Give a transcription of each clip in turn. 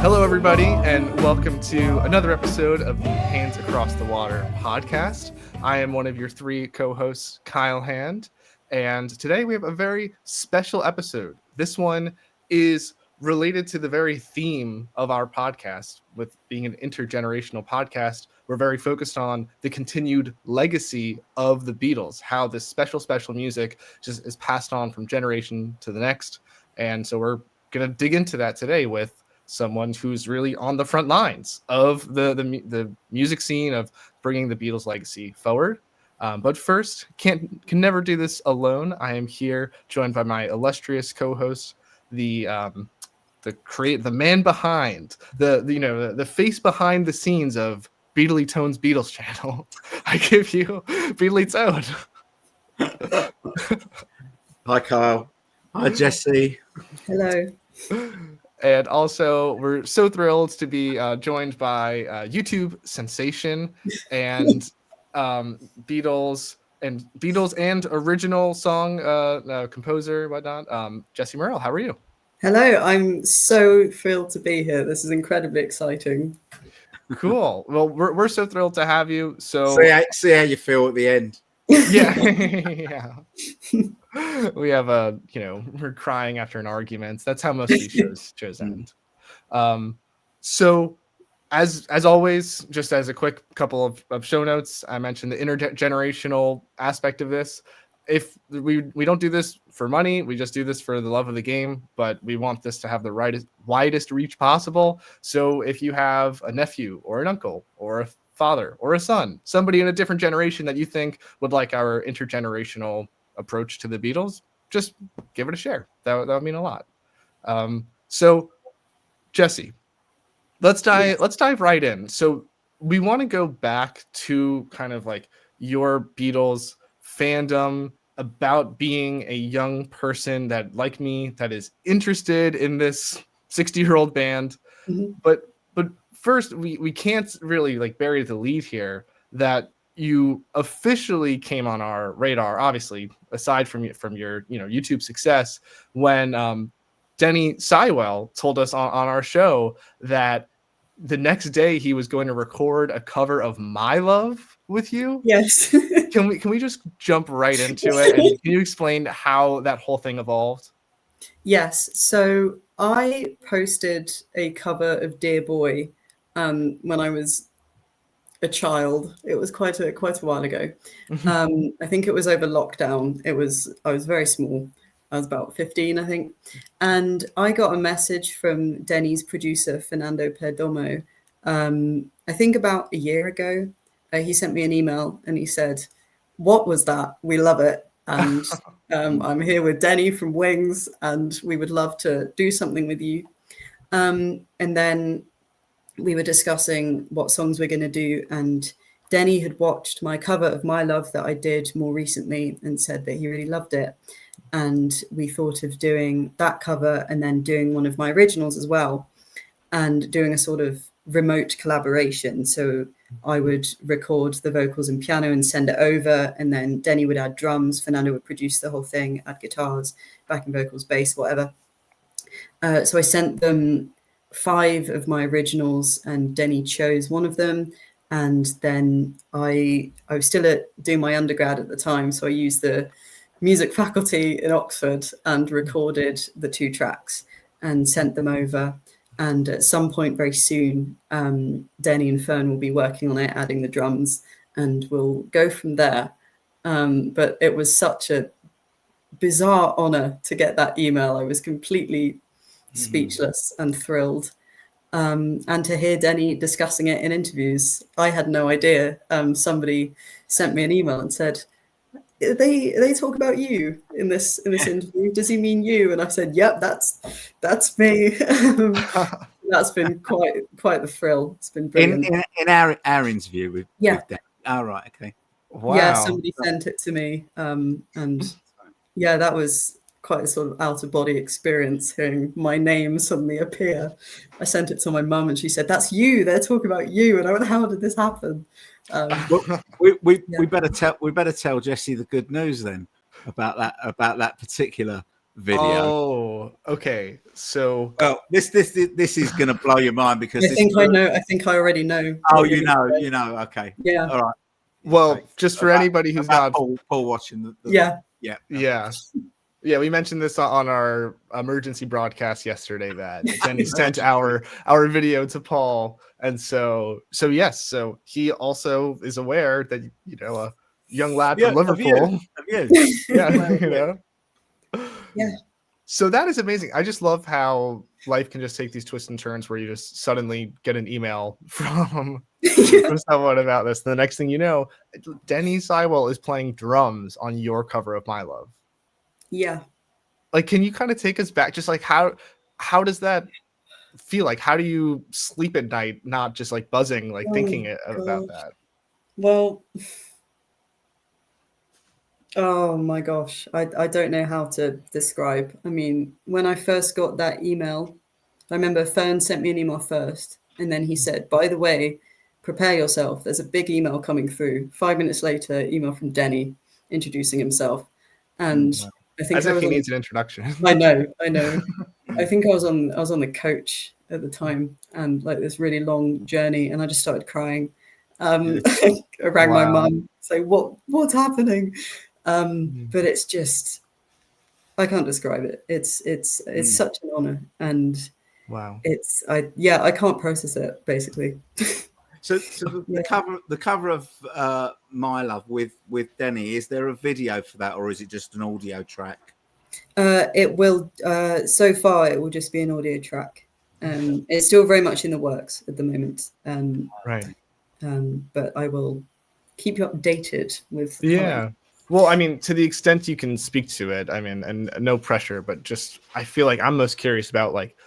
Hello, everybody, and welcome to another episode of the Hands Across the Water podcast. I am one of your three co-hosts, Kyle Hand, and today we have a very special episode. This one is related to the very theme of our podcast. With being an intergenerational podcast, we're very focused on the continued legacy of the Beatles, how this special music just is passed on from generation to the next. And so we're going to dig into that today with someone who's really on the front lines of the music scene of bringing the Beatles legacy forward. But first, can never do this alone. I am here joined by my illustrious co-host, the man behind the face behind the scenes of Beatly Tone's Beatles channel. I give you Beatly Tone. Hi, Kyle. Hi, Jessie. Hello. And also, we're so thrilled to be joined by YouTube sensation and Beatles and original song composer, whatnot, Jessie Morrell. How are you? Hello. I'm so thrilled to be here. This is incredibly exciting. Cool. Well, we're so thrilled to have you. So see how you feel at the end. Yeah. Yeah. We have we're crying after an argument. That's how most of these shows end. So as always, just as a quick couple of show notes, I mentioned the intergenerational aspect of this. If we don't do this for money, we just do this for the love of the game, but we want this to have the widest reach possible. So if you have a nephew or an uncle or a father or a son, somebody in a different generation that you think would like our intergenerational approach to the Beatles, just give it a share. That would mean a lot. So Jessie, let's dive right in. So we want to go back to kind of like your Beatles fandom, about being a young person that, like me, that is interested in this 60-year-old band. Mm-hmm. But first, we can't really like bury the lead here that you officially came on our radar, obviously, aside from your YouTube success, when Denny Seiwell told us on our show that the next day he was going to record a cover of My Love with you. Yes. Can we just jump right into it? And can you explain how that whole thing evolved? Yes. So I posted a cover of Dear Boy when I was a child. It was quite a while ago. I think it was over lockdown. I was very small. I was about 15, I think. And I got a message from Denny's producer, Fernando Perdomo, I think about a year ago. He sent me an email and he said, "What was that? We love it. And I'm here with Denny from Wings and we would love to do something with you." And then we were discussing what songs we're going to do. And Denny had watched my cover of My Love that I did more recently and said that he really loved it. And we thought of doing that cover and then doing one of my originals as well and doing a sort of remote collaboration. So I would record the vocals and piano and send it over. And then Denny would add drums. Fernando would produce the whole thing, add guitars, backing vocals, bass, whatever. So I sent them 5 of my originals and Denny chose one of them. And then I was still doing my undergrad at the time. So I used the music faculty in Oxford and recorded the 2 tracks and sent them over. And at some point very soon, Denny and Fern will be working on it, adding the drums, and we'll go from there. But it was such a bizarre honor to get that email. I was completely speechless and thrilled. And to hear Denny discussing it in interviews, I had no idea. Somebody sent me an email and said, they talk about you in this interview. Does he mean you? And I said, "Yep, that's me." That's been quite the thrill. It's been brilliant. In our interview with Dan. Oh, right, okay. Wow. Yeah, somebody sent it to me, and yeah, that was quite a sort of out of body experience, hearing my name suddenly appear. I sent it to my mum, and she said, "That's you. They're talking about you." And I went, "How did this happen?" Well, we better tell Jessie the good news then about that particular video. Wow. Okay. So this is going to blow your mind because I think I know. I think I already know. Oh, you know. Okay. Yeah. All right. Well, Okay. just for anybody who's not Paul watching the yeah. Yeah, we mentioned this on our emergency broadcast yesterday that Denny sent our video to Paul, and so yes, so he also is aware that a young lad from Liverpool. Have you? Yeah, Yeah. So that is amazing. I just love how life can just take these twists and turns where you just suddenly get an email from someone about this. And the next thing you know, Denny Seiwell is playing drums on your cover of My Love. Yeah. Like, can you kind of take us back? Just like how does that feel? Like, how do you sleep at night, not just like buzzing, like thinking about that? Well, oh my gosh, I don't know how to describe. I mean, when I first got that email, I remember Fern sent me an email first, and then he said, by the way, prepare yourself. There's a big email coming through. 5 minutes later, email from Denny introducing himself. And I think as if he needs an introduction. I know. I think I was on the coach at the time, and like this really long journey, and I just started crying. I rang my mum, say what's happening. But it's just, I can't describe it. It's such an honor, and wow. I can't process it basically. So the cover of My Love with Denny, is there a video for that, or is it just an audio track? It will. So far, it will just be an audio track. It's still very much in the works at the moment. Right. But I will keep you updated with. Yeah. Well, I mean, to the extent you can speak to it, I mean, and no pressure, but just I feel like I'm most curious about like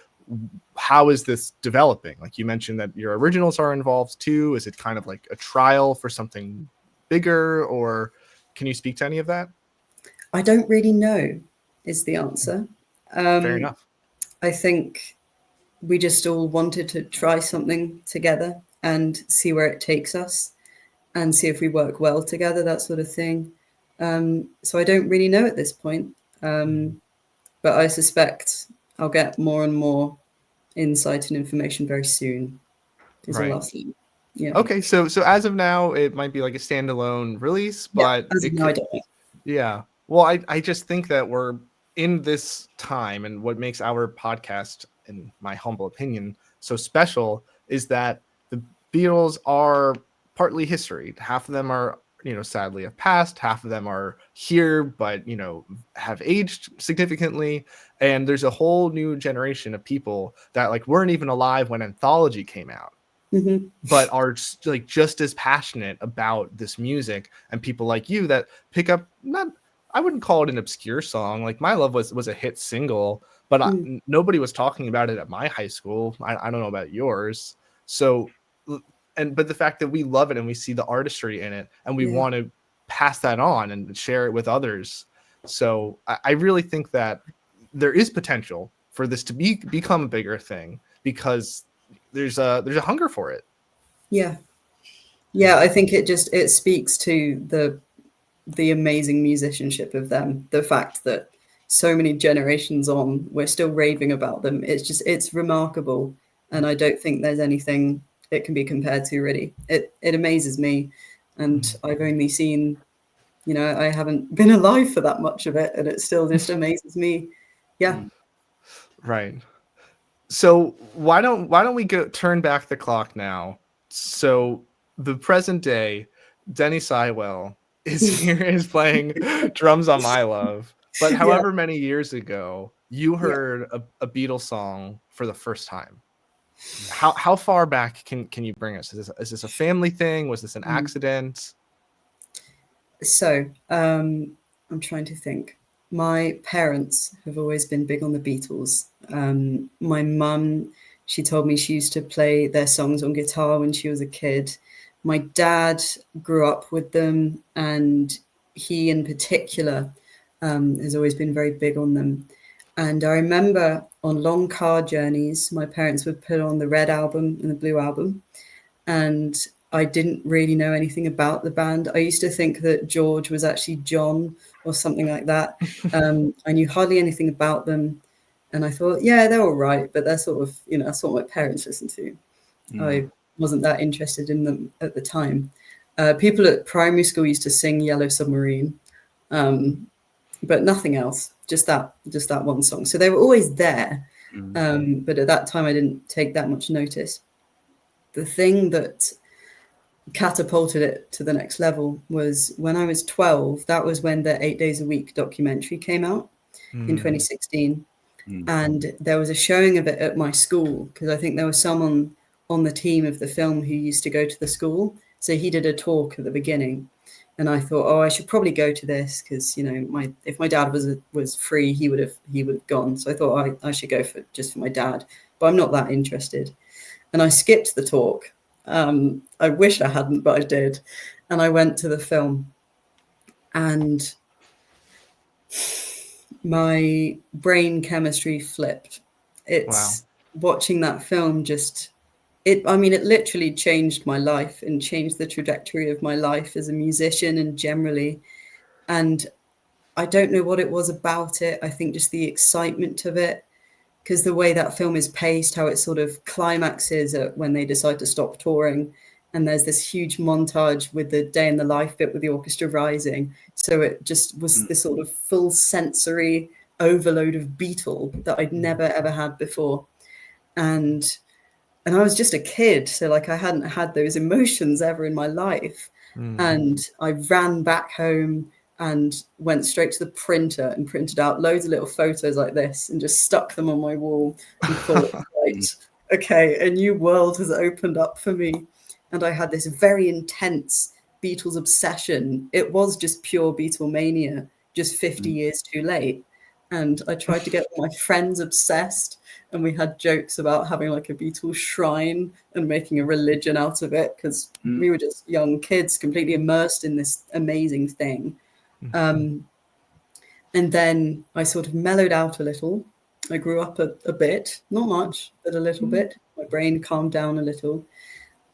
how is this developing? Like you mentioned that your originals are involved too. Is it kind of like a trial for something bigger, or can you speak to any of that? I don't really know is the answer. Fair enough. I think we just all wanted to try something together and see where it takes us and see if we work well together, that sort of thing. So I don't really know at this point. But I suspect I'll get more and more insight and information very soon. Right. Yeah. Okay, so as of now, it might be like a standalone release, but as of now, I don't know. Yeah. Well, I just think that we're in this time, and what makes our podcast, in my humble opinion, so special is that the Beatles are partly history. Half of them are, sadly have passed. Half of them are here, but, have aged significantly. And there's a whole new generation of people that like weren't even alive when Anthology came out. But are like just as passionate about this music, and people like you that pick up, I wouldn't call it an obscure song. Like My Love was a hit single, but nobody was talking about it at my high school. I don't know about yours. So, but the fact that we love it and we see the artistry in it, and we want to pass that on and share it with others. So I really think that there is potential for this to become a bigger thing, because there's a hunger for it. I think it speaks to the amazing musicianship of them, the fact that so many generations on we're still raving about them. It's remarkable, and I don't think there's anything it can be compared to, really. It amazes me, and I've only seen, I haven't been alive for that much of it, and it still just amazes me. Right. So why don't we turn back the clock now? So the present day, Denny Seiwell is playing drums on My Love. But however many years ago, you heard a Beatles song for the first time. How far back can you bring us? Is this a family thing? Was this an accident? So I'm trying to think. My parents have always been big on the Beatles. My mum, she told me she used to play their songs on guitar when she was a kid. My dad grew up with them, and he in particular has always been very big on them. And I remember on long car journeys, my parents would put on the Red album and the Blue album, and I didn't really know anything about the band. I used to think that George was actually John or something like that. I knew hardly anything about them. And I thought, yeah, they're all right, but they're sort of, that's what my parents listen to. I wasn't that interested in them at the time. People at primary school used to sing Yellow Submarine, but nothing else, just that one song. So they were always there. But at that time, I didn't take that much notice. The thing that catapulted it to the next level was when I was 12. That was when the 8 Days a Week documentary came out in 2016. And there was a showing of it at my school, because I think there was someone on the team of the film who used to go to the school. So he did a talk at the beginning. And I thought, oh, I should probably go to this because, if my dad was free, he would have gone. So I thought I should go for my dad, but I'm not that interested. And I skipped the talk. I wish I hadn't, but I did. And I went to the film, and my brain chemistry flipped. It's watching that film it literally changed my life and changed the trajectory of my life as a musician and generally. And I don't know what it was about it. I think just the excitement of it, because the way that film is paced, how it sort of climaxes when they decide to stop touring. And there's this huge montage with the day in the life bit with the orchestra rising. So it just was this sort of full sensory overload of Beatle that I'd never, ever had before. And I was just a kid. So I hadn't had those emotions ever in my life. And I ran back home and went straight to the printer and printed out loads of little photos like this and just stuck them on my wall and thought, right, okay, a new world has opened up for me. And I had this very intense Beatles obsession. It was just pure Beatlemania, just 50 years too late. And I tried to get my friends obsessed, and we had jokes about having a Beatles shrine and making a religion out of it, because we were just young kids completely immersed in this amazing thing. And then I sort of mellowed out a little. I grew up a bit, not much, but a little bit. My brain calmed down a little.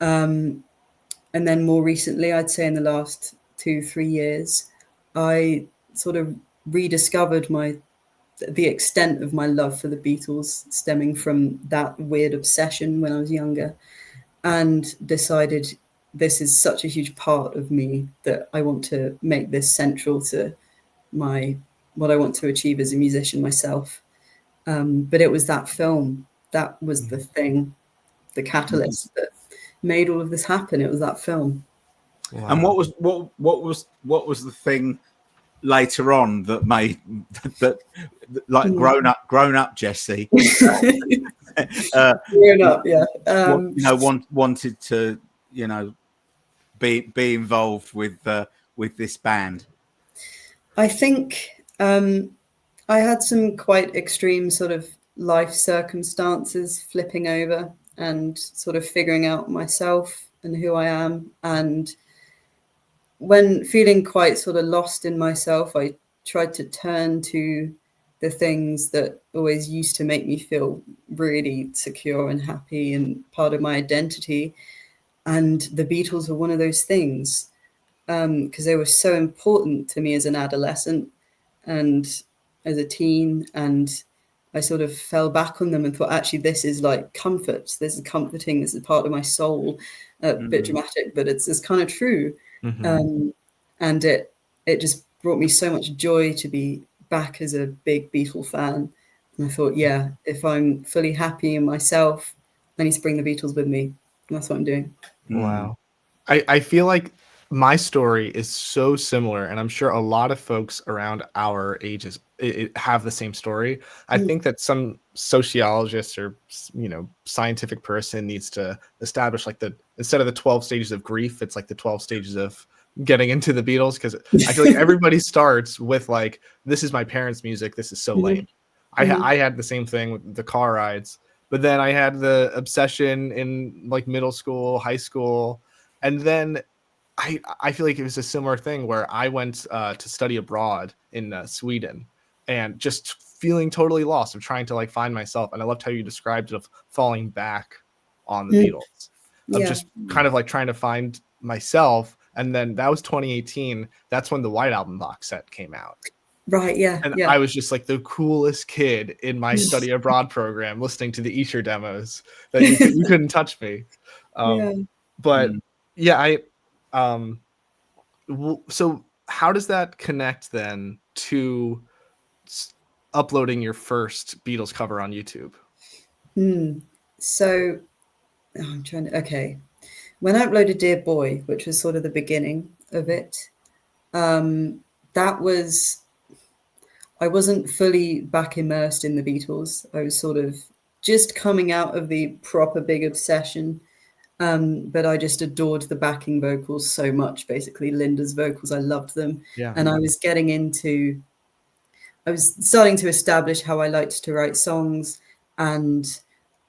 And then more recently, I'd say in the last 2-3 years, I sort of rediscovered the extent of my love for the Beatles, stemming from that weird obsession when I was younger, and decided this is such a huge part of me that I want to make this central to what I want to achieve as a musician myself. But it was that film that was the thing, the catalyst that made all of this happen. It was that film. Wow. And what was the thing later on that made that grown up Jessie grown up, yeah, wanted to be involved with this band? I think I had some quite extreme sort of life circumstances flipping over and sort of figuring out myself and who I am. And when feeling quite sort of lost in myself, I tried to turn to the things that always used to make me feel really secure and happy and part of my identity. And the Beatles were one of those things, because they were so important to me as an adolescent and as a teen. And I sort of fell back on them and thought, actually, this is comfort. This is comforting. This is part of my soul. A bit dramatic, but it's kind of true. And it just brought me so much joy to be back as a big Beatle fan. And I thought, yeah, if I'm fully happy in myself, I need to bring the Beatles with me. And that's what I'm doing. Wow. I feel like my story is so similar, and I'm sure a lot of folks around our ages have the same story. I think that some sociologist or scientific person needs to establish instead of the 12 stages of grief, it's the 12 stages of getting into the Beatles, because I feel like everybody starts with this is my parents' music, this is so lame. I had the same thing with the car rides, but then I had the obsession in middle school, high school, and then I feel like it was a similar thing where I went to study abroad in Sweden, and just feeling totally lost of trying to find myself. And I loved how you described it, of falling back on the Beatles, of just kind of trying to find myself. And then that was 2018. That's when the White Album box set came out. Right. Yeah. And Yeah. I was just like the coolest kid in my study abroad program, listening to the Esher demos that you couldn't touch me. Yeah. But Mm. yeah, so how does that connect then to uploading your first Beatles cover on YouTube? So I'm trying to. Okay. When I uploaded Dear Boy, which was sort of the beginning of it, that was, I wasn't fully back immersed in the Beatles. I was sort of just coming out of the proper big obsession. But I just adored the backing vocals so much. Basically, Linda's vocals, I loved them. Yeah. And I was starting to establish how I liked to write songs. And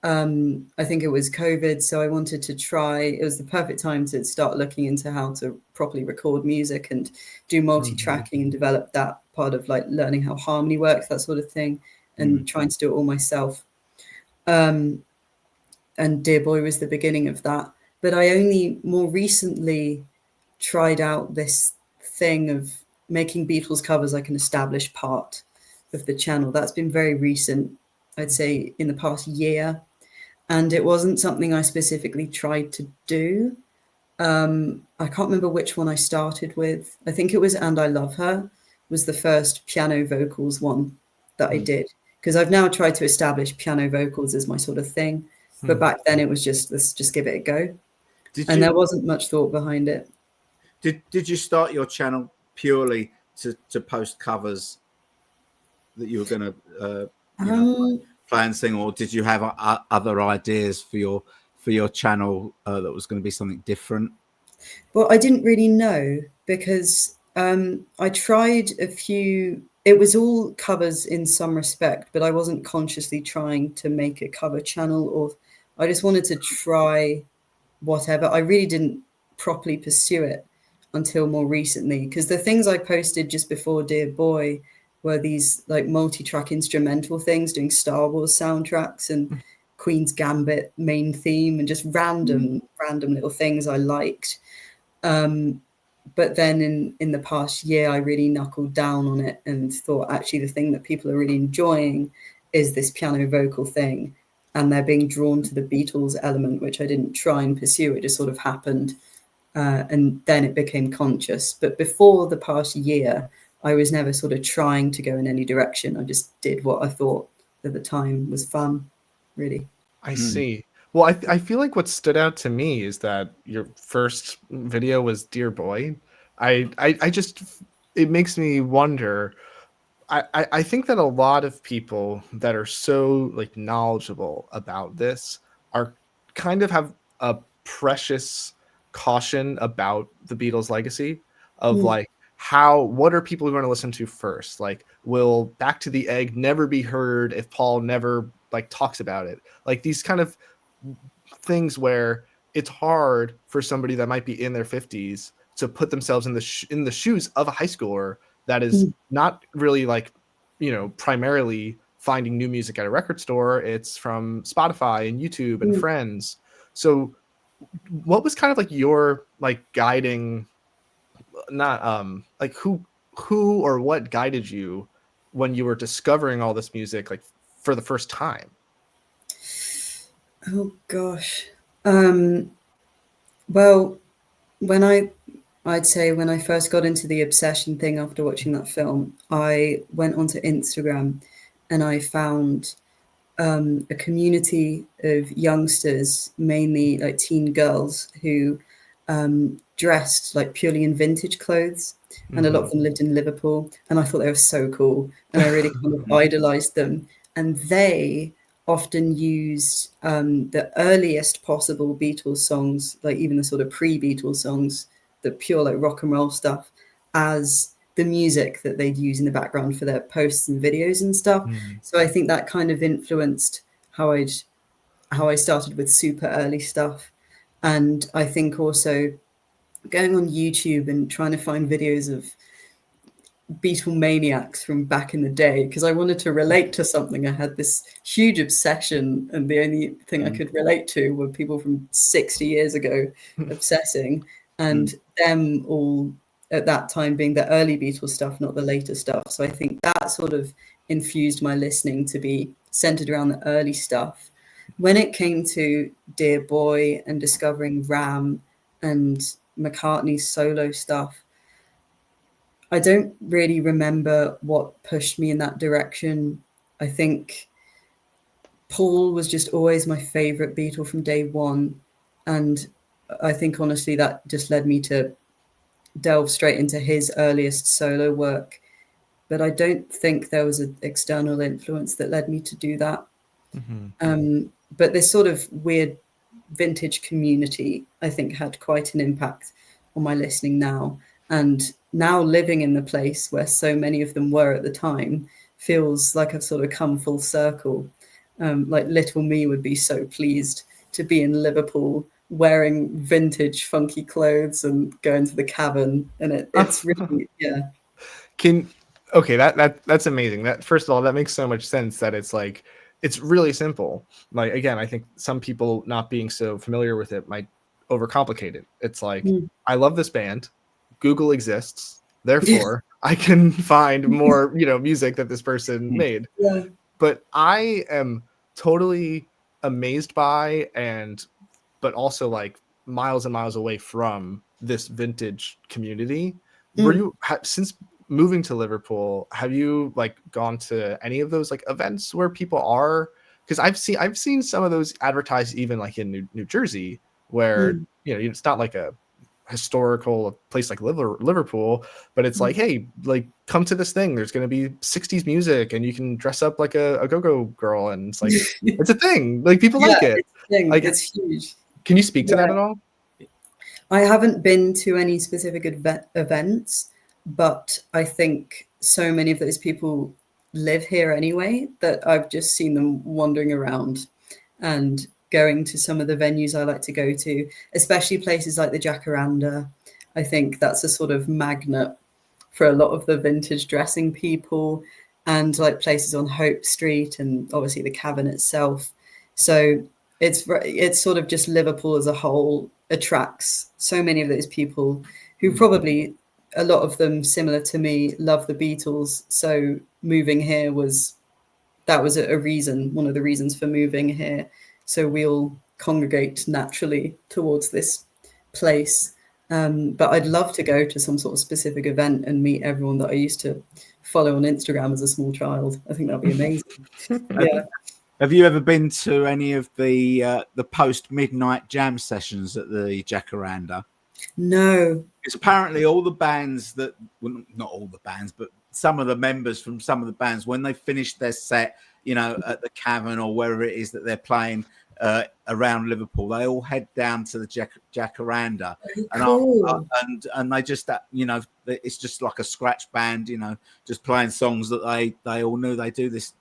I think it was COVID, so I wanted to try. It was the perfect time to start looking into how to properly record music and do multi-tracking and develop that part of like learning how harmony works, that sort of thing, and trying to do it all myself. And Dear Boy was the beginning of that. But I only more recently tried out this thing of making Beatles covers like an established part of the channel. That's been very recent, I'd say in the past year. And it wasn't something I specifically tried to do. I can't remember which one I started with. I think it was And I Love Her was the first piano vocals one that I did. Because I've now tried to establish piano vocals as my sort of thing. But back then it was just, let's just give it a go. There wasn't much thought behind it. Did you start your channel purely to post covers that you were going to play and sing, or did you have other ideas for your channel that was going to be something different? Well, I didn't really know because I tried a few. It was all covers in some respect, but I wasn't consciously trying to make a cover channel, or I just wanted to try whatever. I really didn't properly pursue it until more recently, because the things I posted just before Dear Boy were these like multi-track instrumental things, doing Star Wars soundtracks and Queen's Gambit main theme and just random little things I liked. But then in the past year, I really knuckled down on it and thought, actually, the thing that people are really enjoying is this piano vocal thing. And they're being drawn to the Beatles element, which I didn't try and pursue. It just sort of happened. And then it became conscious. But before the past year, I was never sort of trying to go in any direction. I just did what I thought at the time was fun, really. I see. Well, I feel like what stood out to me is that your first video was Dear Boy. I just, it makes me wonder. I think that a lot of people that are so like knowledgeable about this are kind of have a precious caution about the Beatles legacy of like what are people going to listen to first? Like, will Back to the Egg never be heard if Paul never like talks about it? Like these kind of things where it's hard for somebody that might be in their 50s to put themselves in the shoes of a high schooler that is not really like, primarily finding new music at a record store. It's from Spotify and YouTube and friends. So what was kind of like your like guiding, not like who or what guided you when you were discovering all this music like for the first time? Oh gosh. Well, I'd say when I first got into the obsession thing after watching that film, I went onto Instagram and I found a community of youngsters, mainly like teen girls, who dressed like purely in vintage clothes. And a lot of them lived in Liverpool. And I thought they were so cool. And I really kind of idolized them. And they often used the earliest possible Beatles songs, like even the sort of pre-Beatles songs, the pure like rock and roll stuff, as the music that they'd use in the background for their posts and videos and stuff. So I think that kind of influenced how I started with super early stuff. And I think also going on YouTube and trying to find videos of Beatle maniacs from back in the day, because I wanted to relate to something. I had this huge obsession, and the only thing I could relate to were people from 60 years ago obsessing, and them all at that time being the early Beatles stuff, not the later stuff. So I think that sort of infused my listening to be centered around the early stuff. When it came to Dear Boy and discovering Ram and McCartney's solo stuff, I don't really remember what pushed me in that direction. I think Paul was just always my favorite Beatle from day one. And I think honestly that just led me to delve straight into his earliest solo work. But I don't think there was an external influence that led me to do that. But this sort of weird vintage community, I think, had quite an impact on my listening now. And now living in the place where so many of them were at the time feels like I've sort of come full circle. Like little me would be so pleased to be in Liverpool wearing vintage funky clothes and going to the cavern. And it's really, yeah. Okay, that's amazing. That, first of all, that makes so much sense that it's like, it's really simple. Like, again, I think some people not being so familiar with it might overcomplicate it. It's like, I love this band. Google exists. Therefore, I can find more, music that this person made. Yeah. But I am totally amazed by, but also like miles and miles away from this vintage community. Were you, since moving to Liverpool, have you like gone to any of those like events where people are? Because I've seen some of those advertised even like in New Jersey, where it's not like a historical place like Liverpool, but it's like, hey, like come to this thing. There's going to be 60s music, and you can dress up like a go-go girl, and it's like it's a thing. Like people like it. It's huge. Can you speak to that at all? I haven't been to any specific events, but I think so many of those people live here anyway that I've just seen them wandering around and going to some of the venues I like to go to, especially places like the Jacaranda. I think that's a sort of magnet for a lot of the vintage dressing people, and like places on Hope Street and obviously the Cavern itself. So it's sort of just Liverpool as a whole attracts so many of those people who probably, a lot of them similar to me, love the Beatles. So moving here was a reason, one of the reasons for moving here. So we all congregate naturally towards this place. But I'd love to go to some sort of specific event and meet everyone that I used to follow on Instagram as a small child. I think that'd be amazing. Yeah. Have you ever been to any of the post-midnight jam sessions at the Jacaranda? No. Because apparently all the bands that, well, not all the bands, but some of the members from some of the bands, when they finished their set, at the Cavern or wherever it is that they're playing around Liverpool, they all head down to the Jacaranda. Cool. And they just, it's just like a scratch band, just playing songs that they all knew. They do this,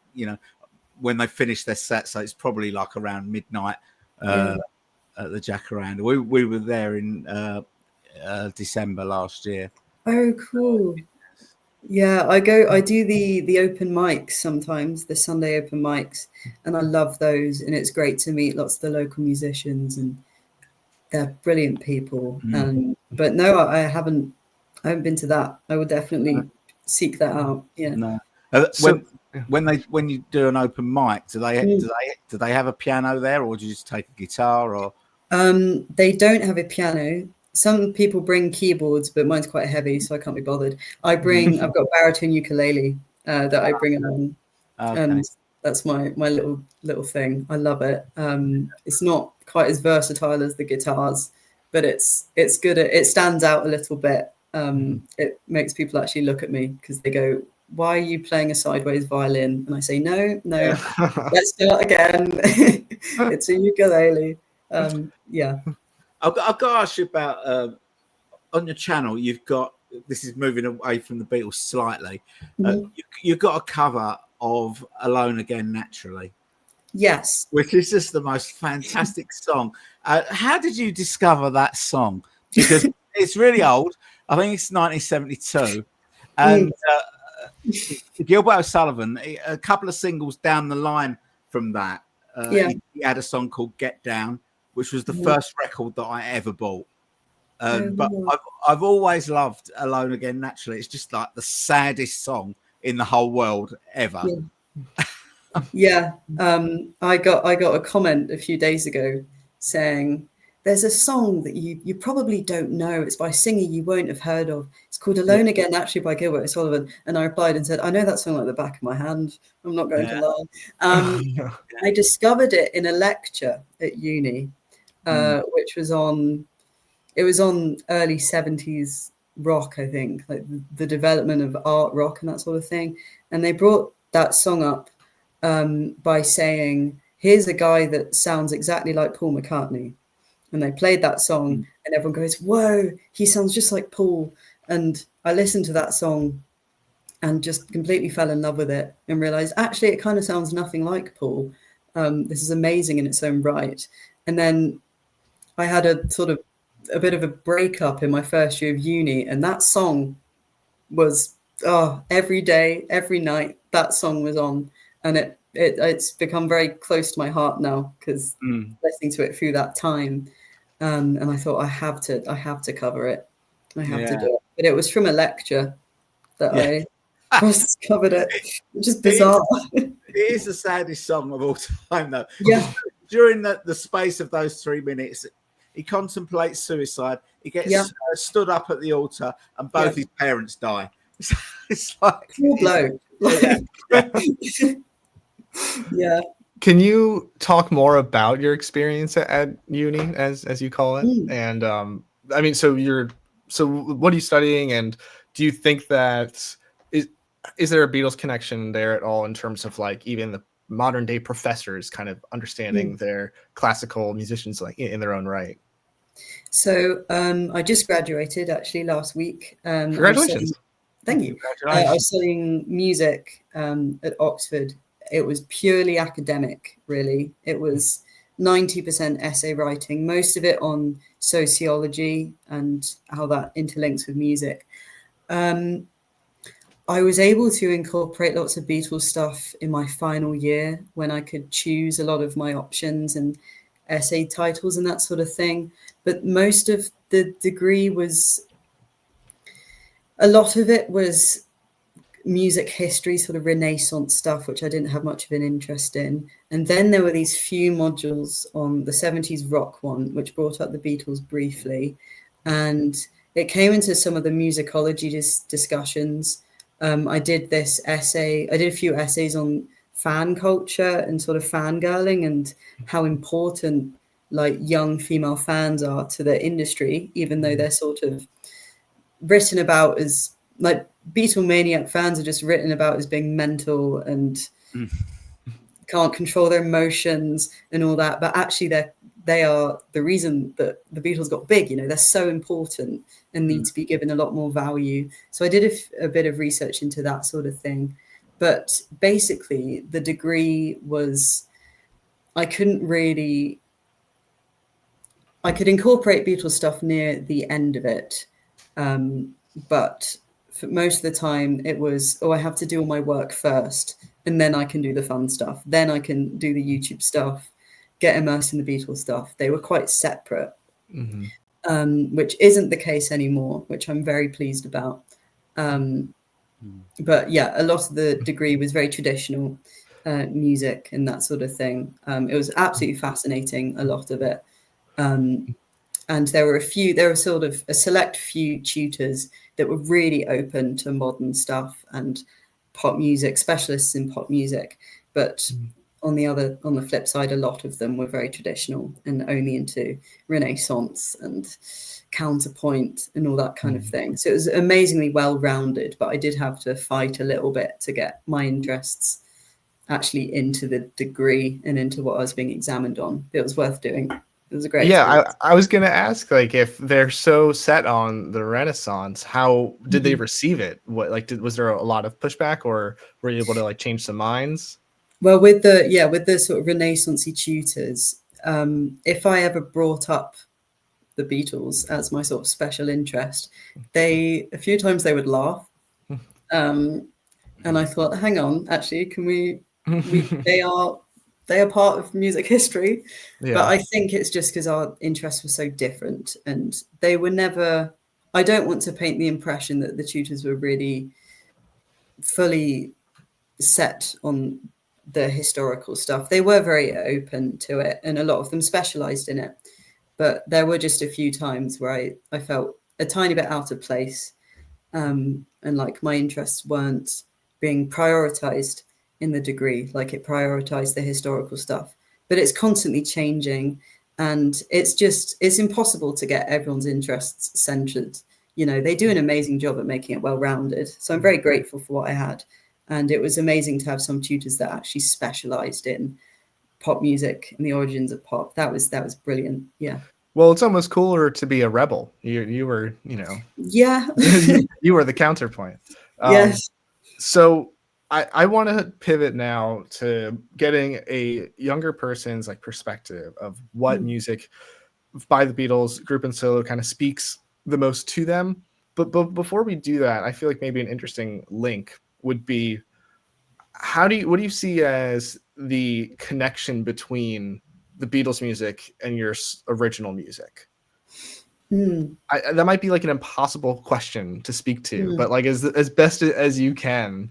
when they finish their set. So it's probably like around midnight at the Jacaranda. We were there in December last year. Oh, cool. Yeah, I do the open mics sometimes, the Sunday open mics, and I love those. And it's great to meet lots of the local musicians, and they're brilliant people. But no, I haven't been to that. I would definitely seek that out. Yeah. No. When you do an open mic, do they have a piano there, or do you just take a guitar? Or they don't have a piano. Some people bring keyboards, but mine's quite heavy, so I can't be bothered. I've got baritone ukulele that I bring along, and that's my little thing. I love it. It's not quite as versatile as the guitars, but it's good. It stands out a little bit. It makes people actually look at me because they go, "Why are you playing a sideways violin?" And I say, "No, let's start again. It's a ukulele." Yeah. I've got to ask you about on your channel. You've got, this is moving away from the Beatles slightly. You've got a cover of "Alone Again Naturally." Yes. Which is just the most fantastic song. How did you discover that song? Because it's really old. I think it's 1972. And Gilbert O'Sullivan, a couple of singles down the line from that, he had a song called "Get Down," which was the first record that I ever bought. But I've always loved Alone Again. Naturally, it's just like the saddest song in the whole world ever. Yeah. I got a comment a few days ago saying there's a song that you probably don't know. It's by a singer you won't have heard of. It's called Alone Again, actually by Gilbert O'Sullivan. And I replied and said, I know that song like the back of my hand. I'm not going to lie. I discovered it in a lecture at uni, which was on early 70s rock, I think, like the development of art rock and that sort of thing. And they brought that song up by saying, here's a guy that sounds exactly like Paul McCartney. And they played that song and everyone goes, whoa, he sounds just like Paul. And I listened to that song and just completely fell in love with it and realized, actually, it kind of sounds nothing like Paul. This is amazing in its own right. And then I had a bit of a breakup in my first year of uni. And that song was, every day, every night, that song was on. And it's become very close to my heart now because listening to it through that time. And I thought I have to cover it. I have to do it. But it was from a lecture that I first covered it, which is bizarre. It is the saddest song of all time, though. Yeah. During the space of those 3 minutes, he contemplates suicide. He gets stood up at the altar, and both his parents die. It's like full blow. Yeah. Can you talk more about your experience at uni, as you call it? And I mean, so what are you studying, and do you think that is there a Beatles connection there at all in terms of like even the modern day professors kind of understanding their classical musicians like in their own right? So I just graduated actually last week. Congratulations. Thank you. I was studying music at Oxford. It was purely academic, really. It was 90% essay writing, most of it on sociology and how that interlinks with music. I was able to incorporate lots of Beatles stuff in my final year when I could choose a lot of my options and essay titles and that sort of thing. But most of the degree a lot of it was music history, sort of Renaissance stuff, which I didn't have much of an interest in. And then there were these few modules on the 70s rock one, which brought up the Beatles briefly. And it came into some of the musicology discussions. I did a few essays on fan culture and sort of fangirling and how important like young female fans are to the industry, even though they're sort of written about as like Beatlemaniac fans are just written about as being mental and can't control their emotions and all that. But actually they are the reason that the Beatles got big. You know, they're so important and need to be given a lot more value. So I did a bit of research into that sort of thing. But basically the degree was, I could incorporate Beatles stuff near the end of it. But for most of the time it was, I have to do all my work first and then I can do the fun stuff. Then I can do the YouTube stuff, get immersed in the Beatles stuff. They were quite separate, which isn't the case anymore, which I'm very pleased about. But yeah, a lot of the degree was very traditional music and that sort of thing. It was absolutely fascinating, a lot of it. And there were sort of a select few tutors that were really open to modern stuff and pop music, specialists in pop music. But on the flip side, a lot of them were very traditional and only into Renaissance and counterpoint and all that kind of thing. So it was amazingly well-rounded, but I did have to fight a little bit to get my interests actually into the degree and into what I was being examined on. It was worth doing. It was a great experience. I was gonna ask, like, if they're so set on the Renaissance, how did they receive it? What, like, was there a lot of pushback, or were you able to like change some minds? Well, with the sort of Renaissance-y tutors, if I ever brought up the Beatles as my sort of special interest, a few times they would laugh, and I thought, hang on, actually, can we they are they are part of music history. Yeah. But I think it's just because our interests were so different, and they were never. I don't want to paint the impression that the tutors were really fully set on the historical stuff. They were very open to it, and a lot of them specialized in it. But there were just a few times where I felt a tiny bit out of place, and like my interests weren't being prioritized in the degree like it prioritized the historical stuff. But it's constantly changing, and it's impossible to get everyone's interests centered. You know, they do an amazing job at making it well-rounded. So I'm very grateful for what I had. And it was amazing to have some tutors that actually specialized in pop music and the origins of pop. That was brilliant. Yeah. Well, it's almost cooler to be a rebel. You were, you know, Yeah. you were the counterpoint. Yes. So I want to pivot now to getting a younger person's like perspective of what music by the Beatles, group and solo, kind of speaks the most to them. But before we do that, I feel like maybe an interesting link would be what do you see as the connection between the Beatles music and your original music? That might be like an impossible question to speak to, but like as best as you can,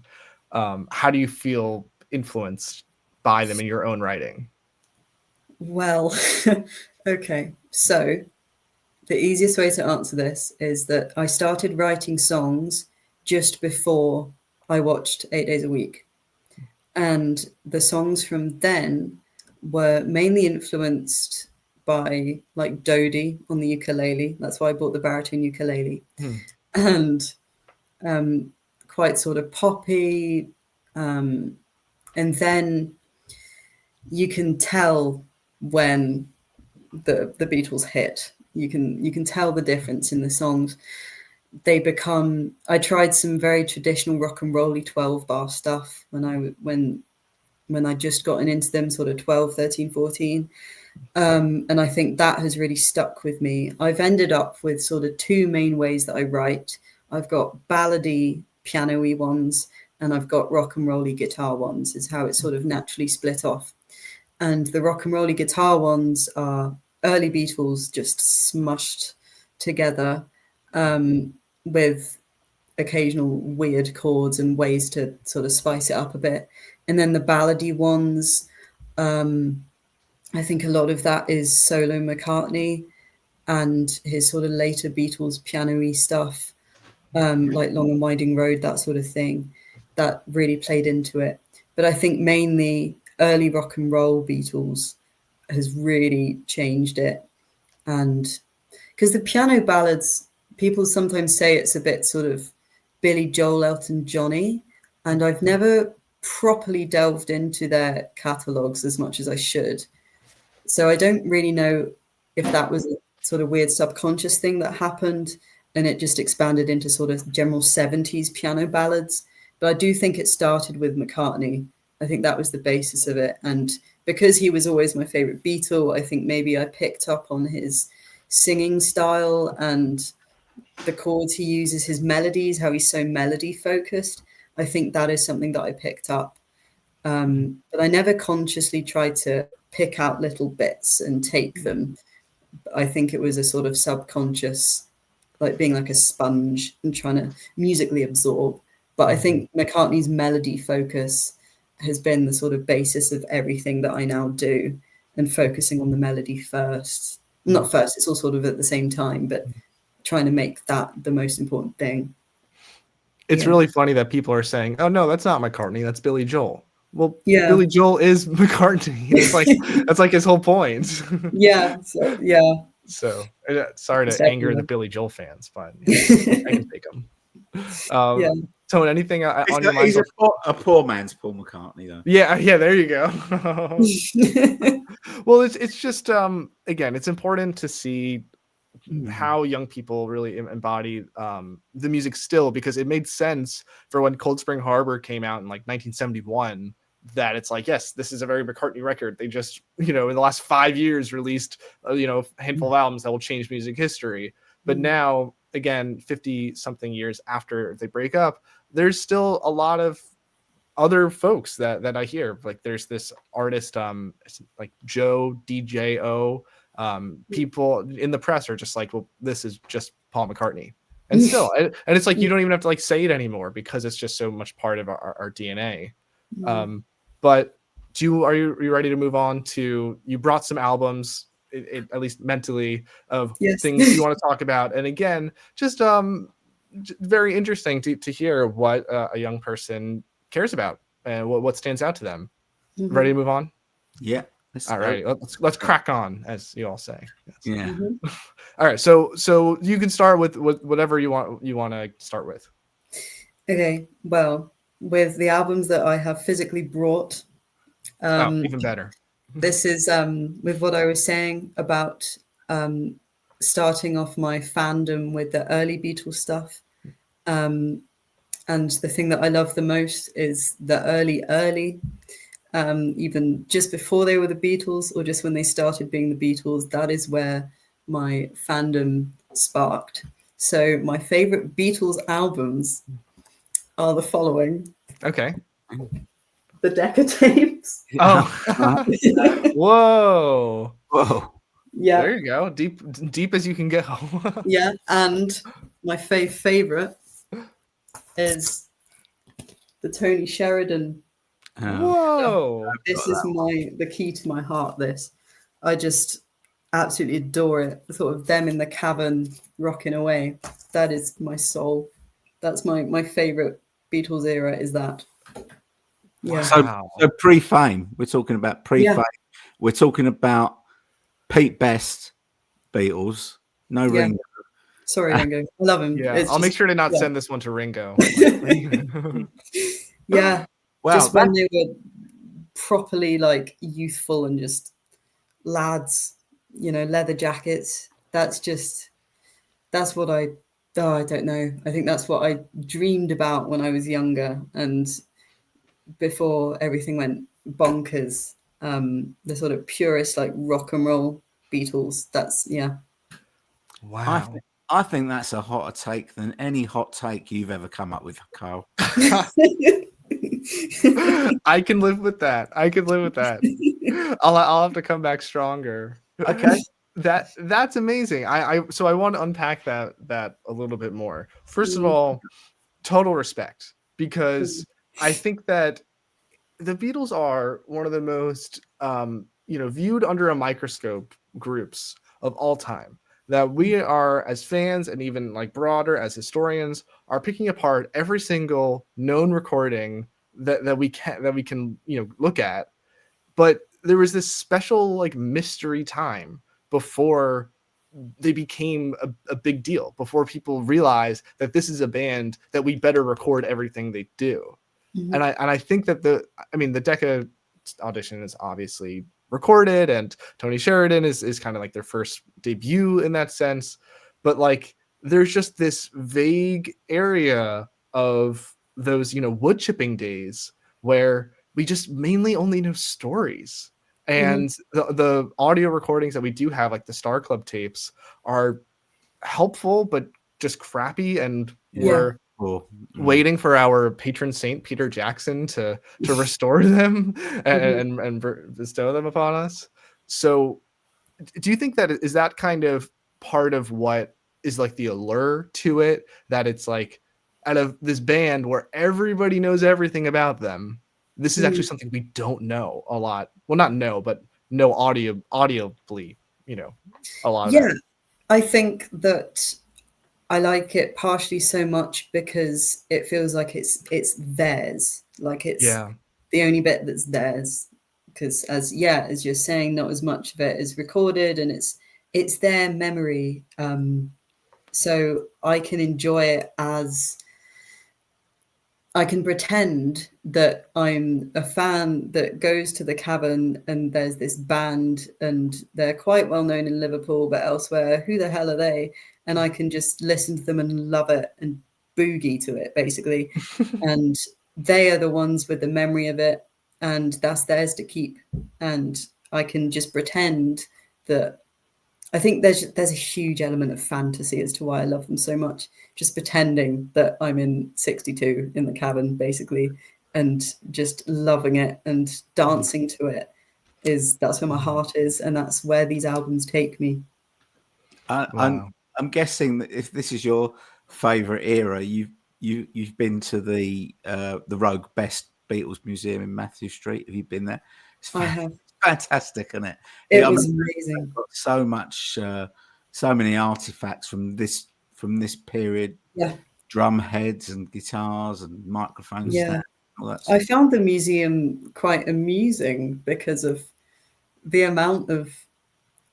how do you feel influenced by them in your own writing? Well, okay. So the easiest way to answer this is that I started writing songs just before I watched 8 Days a Week. And the songs from then were mainly influenced by like Dodie on the ukulele. That's why I bought the baritone ukulele. And quite sort of poppy. And then you can tell when the Beatles hit. You can tell the difference in the songs. They become. I tried some very traditional rock and rolly 12-bar stuff when I just gotten into them, sort of 12, 13, 14. And I think that has really stuck with me. I've ended up with sort of two main ways that I write. I've got ballady, piano-y ones, and I've got rock and rolly guitar ones, is how it's sort of naturally split off. And the rock and rolly guitar ones are early Beatles just smushed together, with occasional weird chords and ways to sort of spice it up a bit. And then the ballady ones, I think a lot of that is solo McCartney and his sort of later Beatles piano-y stuff, like Long and Winding Road, that sort of thing, that really played into it. But I think mainly early rock and roll Beatles has really changed it. And because the piano ballads, people sometimes say it's a bit sort of Billy Joel, Elton Johnny, and I've never properly delved into their catalogues as much as I should. So I don't really know if that was a sort of weird subconscious thing that happened and it just expanded into sort of general 70s piano ballads. But I do think it started with McCartney. I think that was the basis of it. And because he was always my favorite Beatle, I think maybe I picked up on his singing style and the chords he uses, his melodies, how he's so melody focused. I think that is something that I picked up. But I never consciously tried to pick out little bits and take them. I think it was a sort of subconscious, like being like a sponge and trying to musically absorb. But I think McCartney's melody focus has been the sort of basis of everything that I now do, and focusing on the melody first. Not first, it's all sort of at the same time, but trying to make that the most important thing. It's really funny that people are saying, "Oh no, that's not McCartney. That's Billy Joel." Well, Yeah. Billy Joel is McCartney. It's like that's like his whole point. Yeah. So sorry It's to anger everywhere. the Billy Joel fans, but I can take them. Yeah. Tone, anything on your mind? He's a poor man's Paul McCartney, though. Yeah. There you go. Well, it's just again, it's important to see how young people really embody the music still, because it made sense for when Cold Spring Harbor came out in like 1971 that it's like, yes, this is a very McCartney record. They just, in the last 5 years released, a handful of albums that will change music history. But now, again, 50 something years after they break up, there's still a lot of other folks that I hear. Like there's this artist, like Joe DJO. People in the press are just like, well, this is just Paul McCartney. And still, and it's like you don't even have to like say it anymore because it's just so much part of our DNA. But are you ready to move on to? You brought some albums, at least mentally, of things you want to talk about, and again, just very interesting to hear what a young person cares about and what stands out to them. Ready to move on? Yeah. All right, let's crack on, as you all say. Yes. Yeah. All right, so you can start with whatever you want to start with. Okay, well, with the albums that I have physically brought, even better. This is with what I was saying about starting off my fandom with the early Beatles stuff. And the thing that I love the most is the early, even just before they were the Beatles or just when they started being the Beatles, that is where my fandom sparked. So my favorite Beatles albums are the following. Okay. The Decca tapes. Oh. Whoa. Yeah. There you go. Deep as you can go. Yeah. And my favorite is the Tony Sheridan. Whoa. This is the key to my heart. This. I just absolutely adore it. The thought of them in the cavern rocking away. That is my soul. That's my favorite Beatles era is that. Yeah. Wow. So pre-fame, we're talking about pre-fame. Yeah. We're talking about Pete Best Beatles. No Ringo. Sorry, Ringo. I love him. Yeah, I'll make sure to not send this one to Ringo. Yeah. Wow. Just when they were properly like youthful and just lads, leather jackets. That's what I don't know. I think that's what I dreamed about when I was younger and before everything went bonkers. The sort of purest like rock and roll Beatles. That's Wow. I think that's a hotter take than any hot take you've ever come up with, Carl. I can live with that. I'll have to come back stronger. Okay. That's amazing. So I want to unpack that a little bit more. First of all, total respect, because I think that the Beatles are one of the most viewed under a microscope groups of all time, that we are, as fans and even like broader as historians, are picking apart every single known recording that we can look at. But there was this special like mystery time before they became a big deal, before people realized that this is a band that we better record everything they do. And I think that the Decca audition is obviously recorded, and Tony Sheridan is kind of like their first debut in that sense. But like, there's just this vague area of those, wood chipping days where we just mainly only know stories. And the audio recordings that we do have, like the Star Club tapes, are helpful, but just crappy. And we're waiting for our patron saint Peter Jackson to restore them and bestow them upon us. So do you think that is that kind of part of what is like the allure to it, that it's like, out of this band where everybody knows everything about them, this is actually something we don't know a lot. Well, not know, but know audibly, a lot of that. I think that I like it partially so much because it feels like it's theirs. Like it's the only bit that's theirs. Because as you're saying, not as much of it is recorded, and it's their memory. So I can enjoy it as I can pretend that I'm a fan that goes to the cavern and there's this band and they're quite well known in Liverpool, but elsewhere, who the hell are they? And I can just listen to them and love it and boogie to it, basically. And they are the ones with the memory of it, and that's theirs to keep. And I can just pretend that. I think there's a huge element of fantasy as to why I love them so much. Just pretending that I'm in 62 in the cabin, basically. and just loving it and dancing to it. That's where my heart is, and that's where these albums take me. Wow. I'm guessing that if this is your favorite era, you've been to the Rogue Best Beatles Museum in Matthew Street. Have you been there? It's I have. fantastic, isn't it? It I was mean, amazing. got so much, so many artifacts from this period. Yeah. Drum heads and guitars and microphones. Yeah. All that I found the museum quite amusing because of the amount of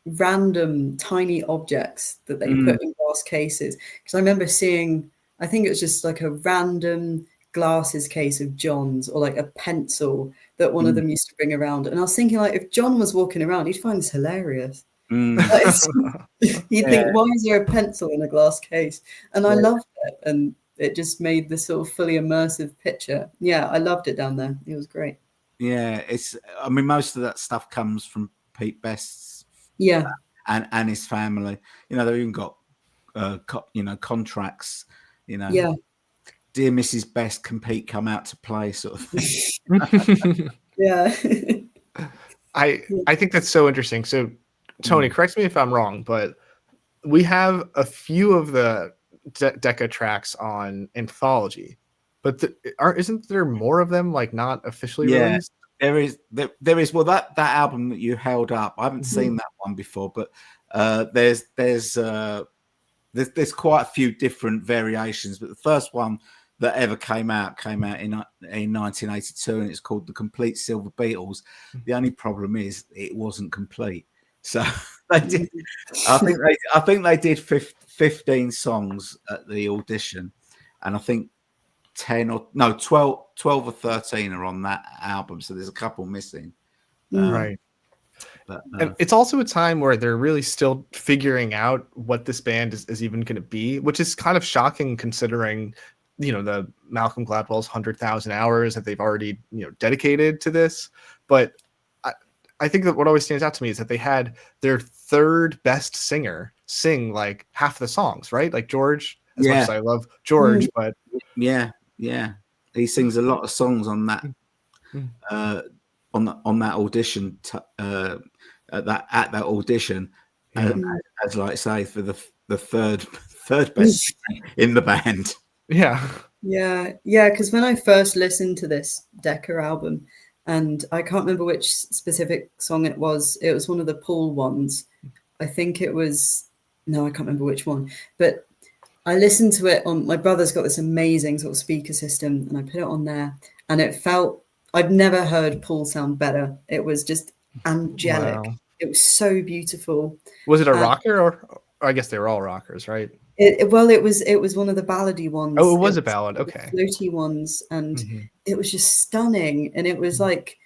random tiny objects that they put in glass cases. Because I remember seeing, I think it was just like a random glasses case of John's, or like a pencil that one of them used to bring around. And I was thinking, like, if John was walking around, he'd find this hilarious. Like, you'd think, why is there a pencil in a glass case? And I loved it. And it just made this sort of fully immersive picture. Yeah, I loved it down there. It was great. Yeah, I mean, most of that stuff comes from Pete Best's and his family. You know, they've even got contracts. You know, dear Mrs. Best, can Pete come out to play, sort of thing. Yeah. I think that's so interesting. So, Tony, correct me if I'm wrong, but we have a few of the Decca tracks on Anthology, but isn't there more of them, like, not officially released? There is. Well, that album that you held up, I haven't seen that one before, but there's quite a few different variations. But the first one that ever came out in 1982, and it's called The Complete Silver Beatles. The only problem is it wasn't complete. So they did. I think they did 15 songs at the audition, and I think 12 or 13 are on that album. So there's a couple missing. Right. But, and it's also a time where they're really still figuring out what this band is even going to be, which is kind of shocking considering, you know, the Malcolm Gladwell's 100,000 hours that they've already, you know, dedicated to this. But I think that what always stands out to me is that they had their third best singer sing like half the songs, right? Like George, as much as I love George, but yeah, he sings a lot of songs on that on that audition at that audition, as like say for the third best in the band. Yeah, because when I first listened to this Decca album, and I can't remember which specific song it was one of the Paul ones. I think it was, no, I can't remember which one, but I listened to it on, my brother's got this amazing sort of speaker system, and I put it on there, and it felt, I've never heard Paul sound better. It was just angelic. Wow. It was so beautiful. Was it a rocker, or I guess they were all rockers, right? It was one of the ballady ones. Oh, it was a ballad. Okay. Floaty ones, and it was just stunning. And it was like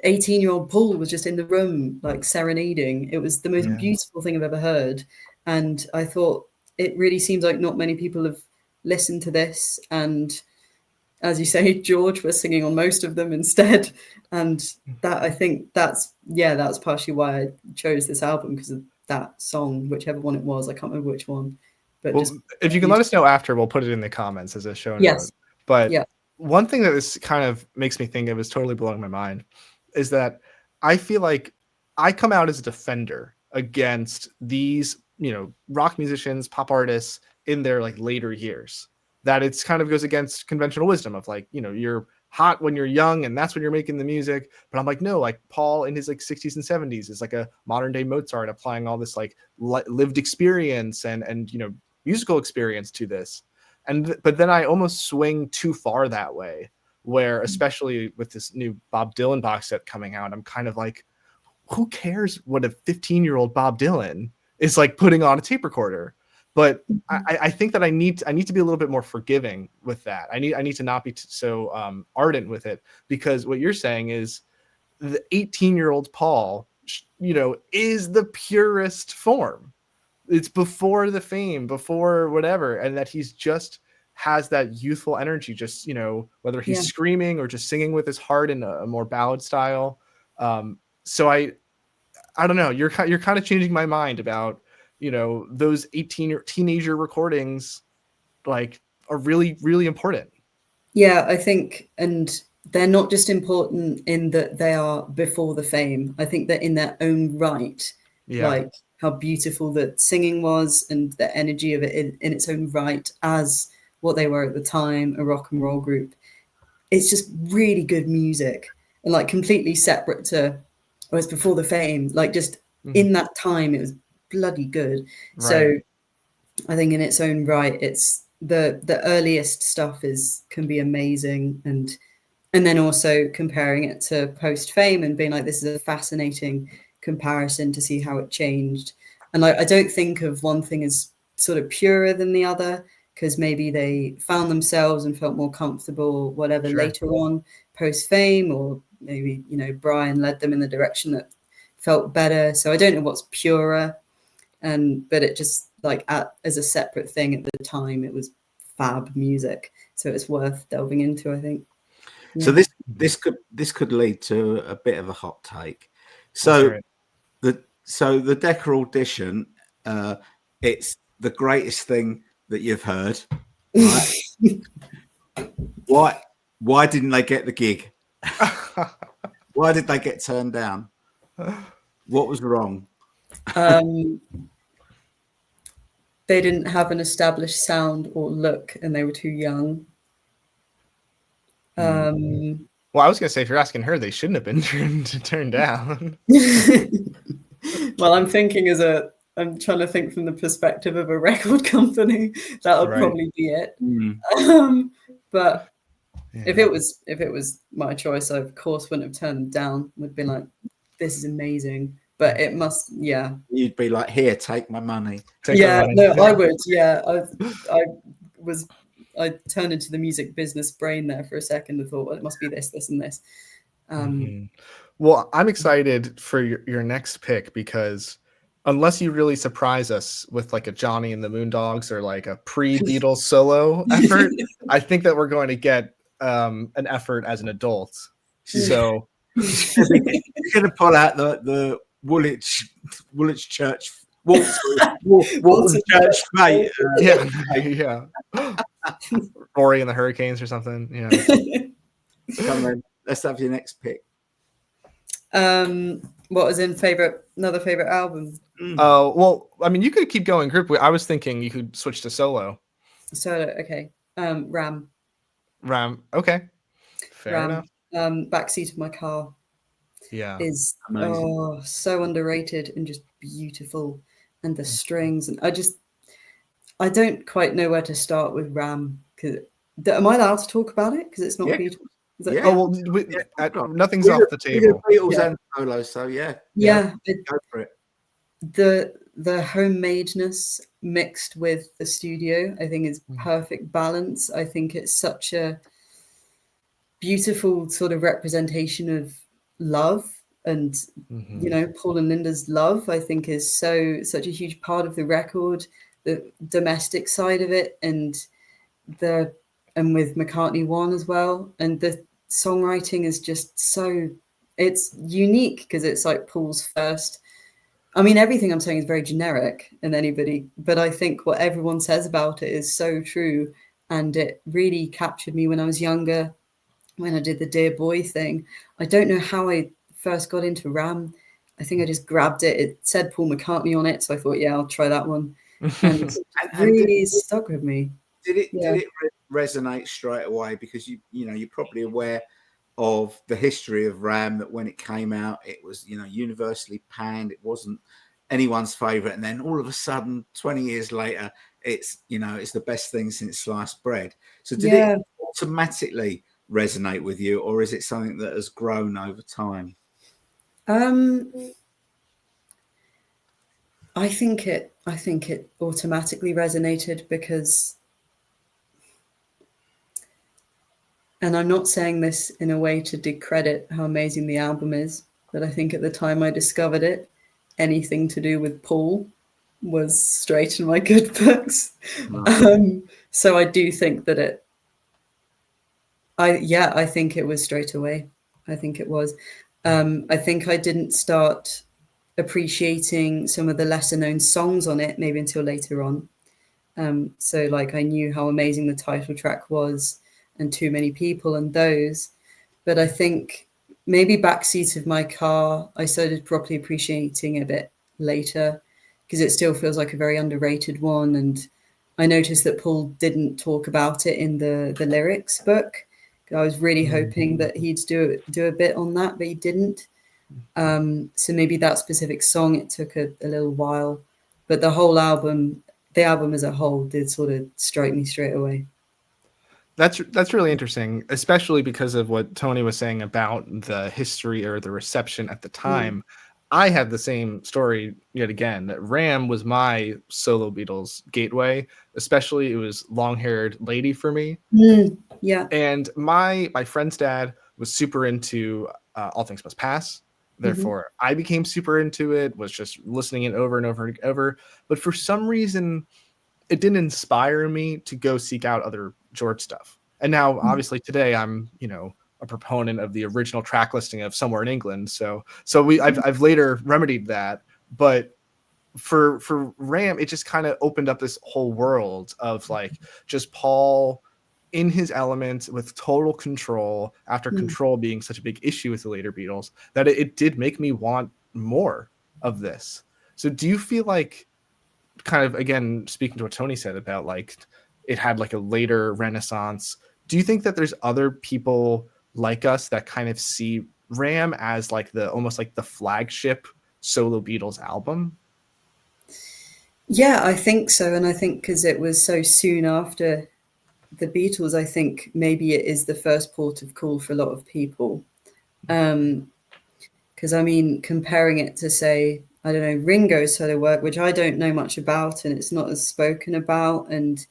18-year-old Paul was just in the room, like serenading. It was the most beautiful thing I've ever heard. And I thought, it really seems like not many people have listened to this. And as you say, George was singing on most of them instead. And that, I think that's partially why I chose this album, because of that song, whichever one it was. I can't remember which one. But if you can let us know after, we'll put it in the comments as a show note. But one thing that this kind of makes me think of, is totally blowing my mind, is that I feel like I come out as a defender against these, you know, rock musicians, pop artists in their like later years. That it's kind of goes against conventional wisdom of like, you know, you're hot when you're young and that's when you're making the music. But I'm like, no, like Paul in his like 60s and 70s is like a modern day Mozart, applying all this like lived experience and you know, musical experience to this. But then I almost swing too far that way, where especially with this new Bob Dylan box set coming out, I'm kind of like, who cares what a 15-year-old Bob Dylan is like putting on a tape recorder? But I think that I need to be a little bit more forgiving with that. I need to not be so ardent with it, because what you're saying is the 18-year-old Paul, you know, is the purest form. It's before the fame, before whatever, and that he's just has that youthful energy, just, you know, whether he's screaming or just singing with his heart in a more ballad style. So I don't know. You're kind of changing my mind about, you know, those 18 or teenager recordings, like, are really, really important. Yeah, I think, and they're not just important in that they are before the fame. I think that in their own right, like how beautiful the singing was and the energy of it in its own right as what they were at the time, a rock and roll group. It's just really good music and like completely separate to, or it's before the fame, like just in that time, it was bloody good. Right. So I think in its own right, it's the earliest stuff can be amazing. And then also comparing it to post fame and being like, this is a fascinating comparison to see how it changed. And like, I don't think of one thing as sort of purer than the other, because maybe they found themselves and felt more comfortable, whatever, later on post fame, or maybe, you know, Brian led them in the direction that felt better. So I don't know what's purer, but it just like as a separate thing at the time, it was fab music. So it's worth delving into, I think. So this could lead to a bit of a hot take. So the Decca audition, it's the greatest thing that you've heard, right? Why didn't they get the gig? Why did they get turned down? What was wrong? They didn't have an established sound or look, and they were too young. Well, I was going to say, if you're asking her, they shouldn't have been turned down. Well, I'm trying to think from the perspective of a record company. That'll probably be it. But if it was my choice, I of course wouldn't have turned them down. Would be like, this is amazing. But it must, You'd be like, here, take my money. I would. I turned into the music business brain there for a second and thought, well, it must be this, this, and this. Well, I'm excited for your next pick, because unless you really surprise us with like a Johnny and the Moondogs or like a pre-Beatles solo effort, I think that we're going to get an effort as an adult. So you're going to pull out the Woolwich Church. Walton Church, mate. Yeah. Rory and the Hurricanes or something. Come on, let's have your next pick. What was in another favorite album? Well, I mean, you could keep going group. I was thinking you could switch to solo. Solo, okay. Ram. Okay. Fair enough. Backseat of My Car. Is amazing. So underrated and just beautiful, and the strings, and I don't quite know where to start with Ram. Am I allowed to talk about it? Because it's not Beatles. Nothing's off the table. Beatles and solo, so go for it. The homemadeness mixed with the studio, I think, is perfect balance. I think it's such a beautiful sort of representation of love, and you know, Paul and Linda's love, I think, is such a huge part of the record, the domestic side of it, and with McCartney 1 as well, and the songwriting is just it's unique because it's like Paul's first. I mean, everything I'm saying is very generic, but I think what everyone says about it is so true, and it really captured me when I was younger, when I did the Dear Boy thing. I don't know how I first got into Ram. I think I just grabbed it. It said Paul McCartney on it, so I thought, I'll try that one, and it really stuck with me. Did it resonate straight away? Because you're probably aware of the history of Ram, that when it came out, it was universally panned. It wasn't anyone's favorite, and then all of a sudden, 20 years later, it's the best thing since sliced bread. So did it automatically resonate with you, or is it something that has grown over time? I think it automatically resonated because, and I'm not saying this in a way to discredit how amazing the album is, but I think at the time I discovered it, anything to do with Paul was straight in my good books. So I do think that I think it was straight away. I think it was. I think I didn't start appreciating some of the lesser known songs on it maybe until later on. So I knew how amazing the title track was, and Too Many People, and those. but I think maybe backseat of my car, I started properly appreciating a bit later because it still feels like a very underrated one. And I noticed that Paul didn't talk about it in the lyrics book. I was really hoping that he'd do a bit on that, but he didn't. So maybe that specific song, it took a little while, but the album as a whole did sort of strike me straight away. That's really interesting, especially because of what Tony was saying about the history or the reception at the time. I had the same story yet again. That Ram was my solo Beatles gateway, especially it was long-haired lady for me. Yeah. And my friend's dad was super into All Things Must Pass. Therefore, I became super into it, was just listening it over and over and over. But for some reason, it didn't inspire me to go seek out other George stuff. And now, obviously, today I'm, a proponent of the original track listing of Somewhere in England. So I've later remedied that. But for Ram, it just kind of opened up this whole world of like just Paul in his element with total control, after control being such a big issue with the later Beatles, that it did make me want more of this. So do you feel like, kind of again speaking to what Tony said about like it had like a later renaissance, do you think that there's other people like us that kind of see Ram as like the almost like the flagship solo Beatles album? Yeah, I think so. And I think because it was so soon after the Beatles, I think maybe it is the first port of call for a lot of people. Because I mean, comparing it to, say, I don't know, Ringo's solo work, which I don't know much about and it's not as spoken about. And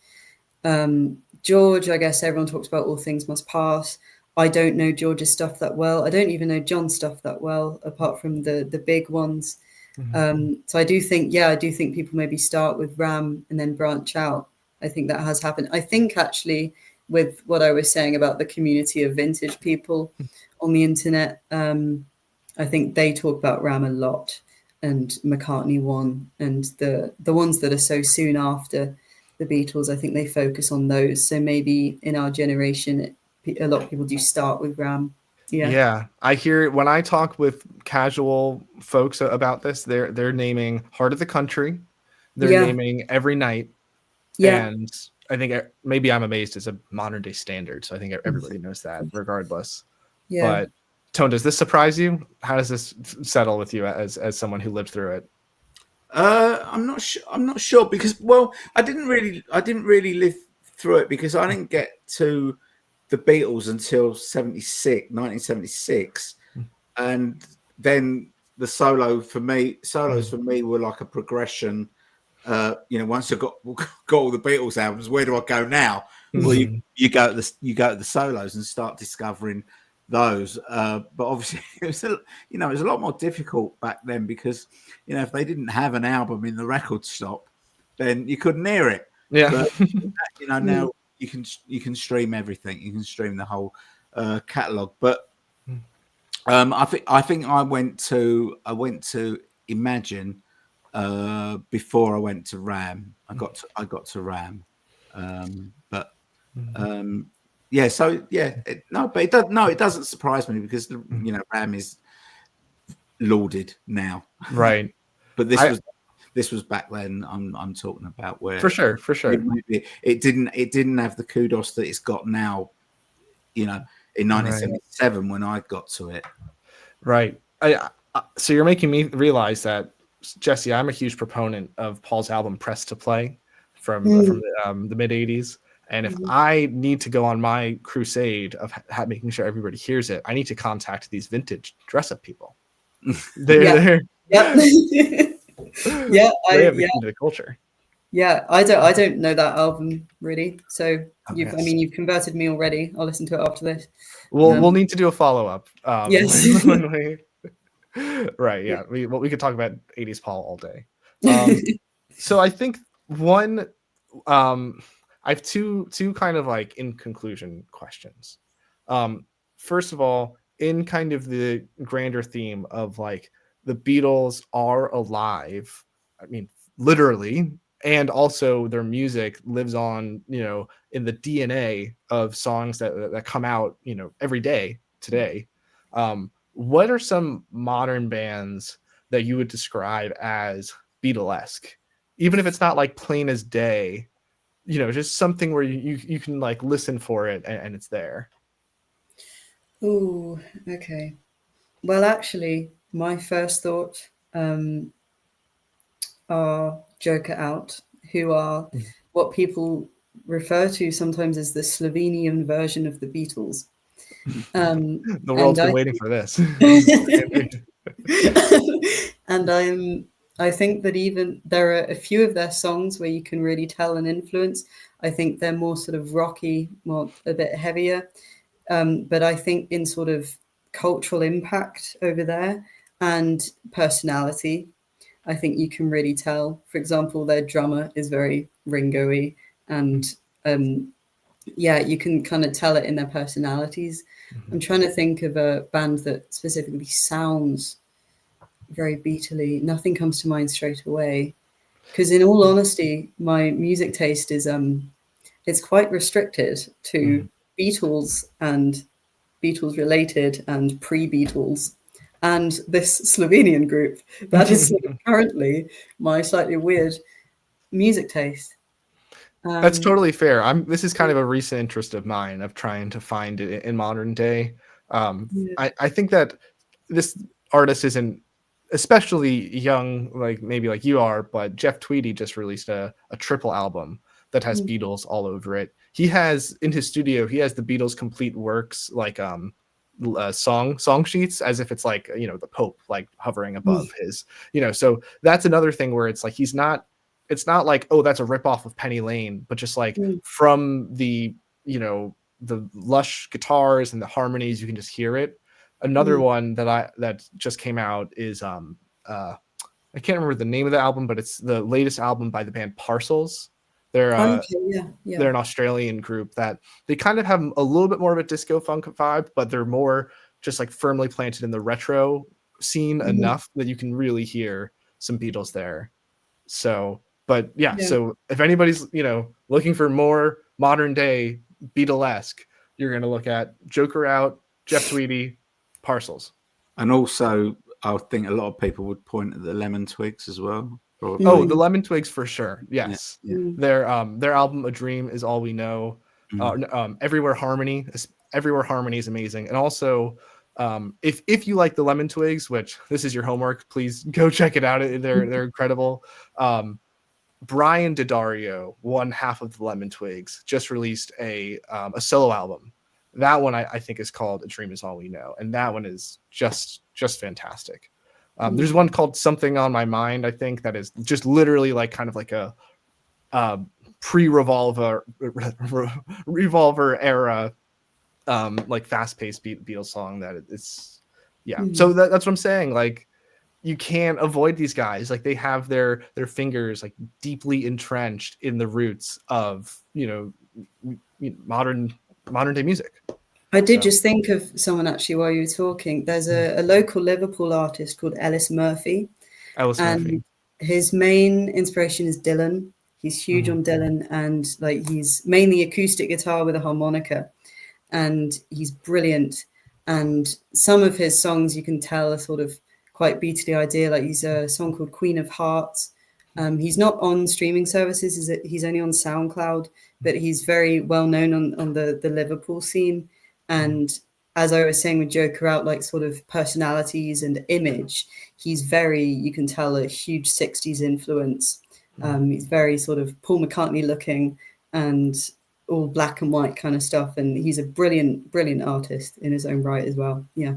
George, I guess everyone talks about All Things Must Pass. I don't know George's stuff that well. I don't even know John's stuff that well, apart from the big ones. So I do think people maybe start with Ram and then branch out. I think that has happened. I think actually with what I was saying about the community of vintage people on the internet, I think they talk about Ram a lot, and McCartney 1, and the ones that are so soon after the Beatles. I think they focus on those. So maybe in our generation, a lot of people do start with Ram. Yeah, I hear when I talk with casual folks about this, they're naming Heart of the Country, they're naming Every Night, and I think maybe I'm Amazed is a modern day standard, so I think everybody knows that regardless. But Tone, does this surprise you? How does this settle with you as someone who lived through it? I'm not sure. I'm not sure because, well, I didn't really live through it because I didn't get to the Beatles until 1976, and then the solos for me were like a progression. Once I got all the Beatles albums, where do I go now? Well, you go to the solos and start discovering those. But obviously, it was a lot more difficult back then because if they didn't have an album in the record shop, then you couldn't hear it. Yeah. But now you can stream everything. You can stream the whole catalog. But I think I went to Imagine before I went to Ram. I got to Ram, but yeah. So yeah, it doesn't surprise me because Ram is lauded now, right? But this was back then. I'm talking about where for sure. It didn't have the kudos that it's got now. In 1977 when I got to it. Right. So you're making me realize that, Jessie, I'm a huge proponent of Paul's album Press to Play from the mid 80s. And if I need to go on my crusade of making sure everybody hears it, I need to contact these vintage dress up people. They're they have the key to the culture. Yeah, I don't know that album really. So you've converted me already. I'll listen to it after this. We'll need to do a follow-up. Yes. Right. Yeah. We could talk about 80s Paul all day. So I think I have two kind of like in conclusion questions. First of all, in kind of the grander theme of like the Beatles are alive, I mean, literally, and also their music lives on, in the DNA of songs that come out, every day today. What are some modern bands that you would describe as Beatle-esque, even if it's not like plain as day, just something where you can like listen for it and it's there? Oh, okay. Well, actually, my first thought are Joker Out, who are what people refer to sometimes as the Slovenian version of the Beatles. The And world's been waiting for this. and I think that even there are a few of their songs where you can really tell an influence. I think they're more sort of rocky, more a bit heavier. But I think in sort of cultural impact over there and personality, I think you can really tell. For example, their drummer is very Ringo-y, and yeah, you can kind of tell it in their personalities. I'm trying to think of a band that specifically sounds very Beatle-y. Nothing comes to mind straight away. Because in all honesty, my music taste is it's quite restricted to Beatles and Beatles related and pre-Beatles and this Slovenian group. That is currently my slightly weird music taste. That's totally fair. This is kind of a recent interest of mine of trying to find it in modern day. I think that this artist isn't especially young, like maybe like you are, but Jeff Tweedy just released a triple album that has Beatles all over it. He has in his studio, he has the Beatles complete works, like song sheets, as if it's like the Pope like hovering above his, so that's another thing where it's like it's not like, oh, that's a ripoff of Penny Lane, but just like from the the lush guitars and the harmonies, you can just hear it. Another one that just came out is I can't remember the name of the album, but it's the latest album by the band Parcels. They're they're an Australian group that they kind of have a little bit more of a disco funk vibe, but they're more just like firmly planted in the retro scene enough that you can really hear some Beatles there. So, but so if anybody's looking for more modern day Beatle-esque, you're going to look at Joker Out, Jeff Tweedy, Parcels. And also, I think a lot of people would point at the Lemon Twigs as well. Probably. Oh, the Lemon Twigs for sure. Yes. Yeah. Their album A Dream Is All We Know. Everywhere Harmony is amazing. And also if you like the Lemon Twigs, which this is your homework, please go check it out. They're incredible. Brian Daddario, one half of the Lemon Twigs, just released a solo album. That one I think is called A Dream Is All We Know, and that one is just fantastic. There's one called Something on My Mind, I think, that is just literally like kind of like a pre-Revolver era like fast-paced Beatles song that it's so that's what I'm saying. Like, you can't avoid these guys. Like, they have their fingers like deeply entrenched in the roots of modern day music. I did just think of someone actually while you were talking. There's a local Liverpool artist called Ellis Murphy. And his main inspiration is Dylan. He's huge on Dylan, and like he's mainly acoustic guitar with a harmonica, and he's brilliant. And some of his songs you can tell are sort of quite Beatle idea. Like he's a song called Queen of Hearts. He's not on streaming services. He's only on SoundCloud, but he's very well known on the Liverpool scene. And as I was saying with Joker Out, like sort of personalities and image, he's you can tell a huge 60s influence. He's very sort of Paul McCartney looking and all black and white kind of stuff. And he's a brilliant artist in his own right as well. Yeah.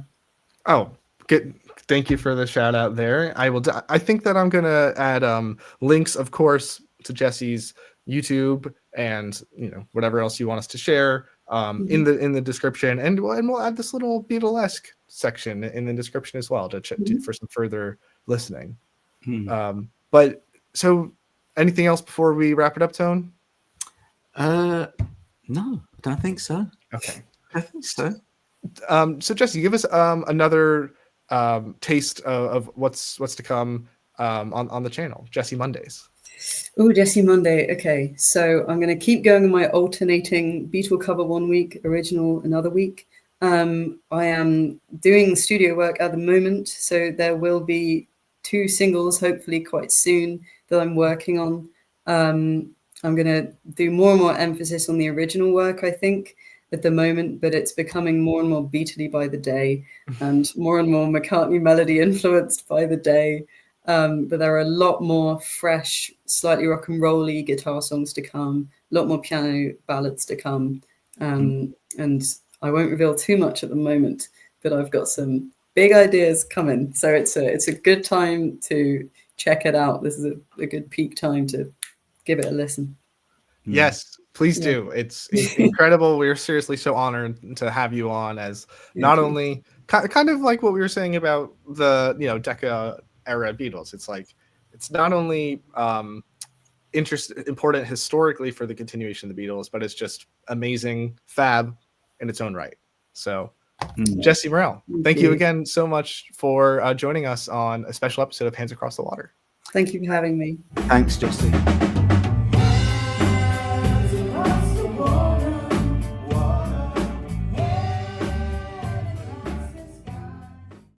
Oh, good. Thank you for the shout out there. I think that I'm going to add links, of course, to Jessie's YouTube and whatever else you want us to share in the description, and we'll add this little Beatle-esque section in the description as well for some further listening. But so, anything else before we wrap it up, Tone? No, I don't think so. Okay, I think so. So Jessie, give us another taste of what's to come on the channel, Jessie Mondays. Oh, Jessie Monday. Okay, so I'm going to keep going on my alternating Beatle cover one week, original another week. I am doing studio work at the moment, so there will be 2 singles hopefully quite soon that I'm working on. I'm going to do more and more emphasis on the original work, I think, at the moment, but it's becoming more and more Beatle-y by the day and more McCartney melody influenced by the day. But there are a lot more fresh, slightly rock and roll-y guitar songs to come, a lot more piano ballads to come. And I won't reveal too much at the moment, but I've got some big ideas coming. So it's a good time to check it out. This is a good peak time to give it a listen. Yes, please do. It's incredible. We're seriously so honored to have you on as not only kind of like what we were saying about the Decca era Beatles. It's like it's not only important historically for the continuation of the Beatles, but it's just amazing, fab in its own right. So, Jessie Morrell, thank you again so much for joining us on a special episode of Hands Across the Water. Thank you for having me. Thanks, Jessie.